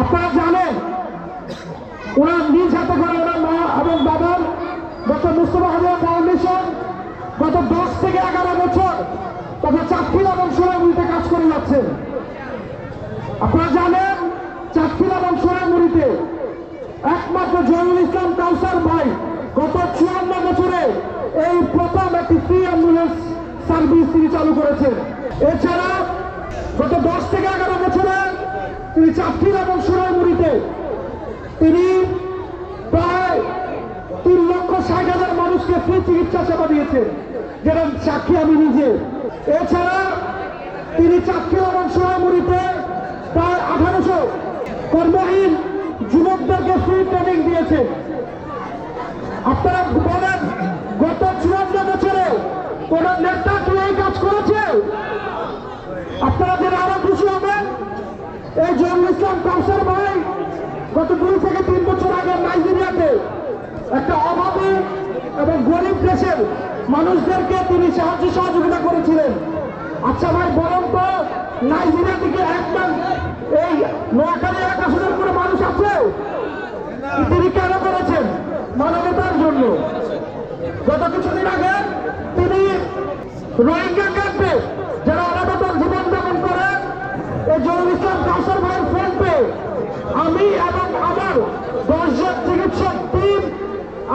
আপনারা জানেন ওনার নিজ হাতে করে ওনার মা এবং বাবার ডক্টর মুস্তফা হাজার ফাউন্ডেশন গত 10 থেকে 11 বছর তবে চাঁদখিল এবং সোনামুড়িতে কাজ করে যাচ্ছেন। আপনারা জানেন চাঁদখিল এবং সোনামুড়িতে একমাত্র জহিরুল ইসলাম কাউসার ভাই গত 54 বছরে এই প্রথম একটি ফ্রি অ্যাম্বুলেন্স সার্ভিস তিনি চালু করেছেন। এছাড়া গত 10 থেকে 11 বছরে তিনি চাঁদখিল এবং সোনামুড়িতে তিনি প্রায় 3,60,000 মানুষকে ফ্রি চিকিৎসা সেবা দিয়েছেন, যেটা সাক্ষী আমি নিজে। এছাড়া তিনি চাঁদখিল এবং সোনামুড়িতে প্রায় 1800 কর্মহীন যুবকদেরকে ফ্রি ট্রেনিং দিয়েছে। আপনারা বলেন গত 54 বছরে কোন নেতা কি এই কাজ করেছে? আপনারা যারা আরো খুশি হবেন, এই জহিরুল ইসলাম কাউসার ভাই গত 2 থেকে 3 বছর আগে নাইজেরিয়াতে একটা অভাবী এবং গরিব দেশের মানুষদেরকে তিনি সাহায্য সহযোগিতা করেছিলেন। আচ্ছা ভাই বলুন তো, নাইজেরিয়া থেকে একদম এই নোয়াখালী 1,000 করে মানুষ আছে, তিনি কেন করেছেন? মানবতার জন্য। গত কিছুদিন আগে তিনি রোহিঙ্গা ক্যাম্পে যারা অনাথতার জীবনযাপন করে এই জহিরুল ইসলাম কাউসার ভাইয়ের ফোন পেয়ে আমি এবং আমার 10 জন চিকিৎসক টিম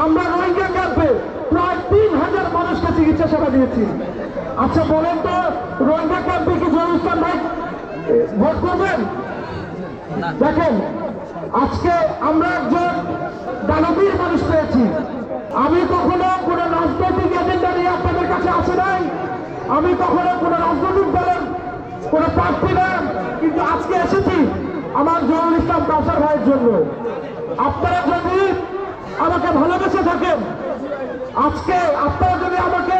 আমরা রোহিঙ্গা ক্যাম্পে প্রায় 3,000 মানুষকে চিকিৎসা সেবা দিয়েছি। আচ্ছা বলেন তো, রোহিঙ্গা ক্যাম্পে কি জহিরুল ইসলাম ভাই ভোট করবেন? দেখেন আজকে আমরা একজন দানবীর মানুষ পেয়েছি। আমি কখনো কোনো রাজনৈতিক এজেন্ডা নিয়ে আপনাদের কাছে আসে নাই, আমি কখনো কোনো রাজনৈতিক দলের কোনো প্রার্থী না, কিন্তু আজকে এসেছি আমার জহিরুল ইসলাম কাউসার ভাইয়ের জন্য। আপনারা যদি আমাকে ভালোবেসে থাকেন, আজকে আপনারা যদি আমাকে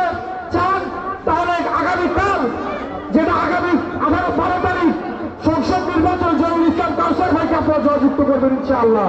চান, তাহলে আগামীকাল যেটা আগামী 12 তারিখ সংসদ নির্বাচন জহিরুল ইসলাম কাউসার ভাইকে আপনারা জয়যুক্ত করবেন ইনশাআল্লাহ।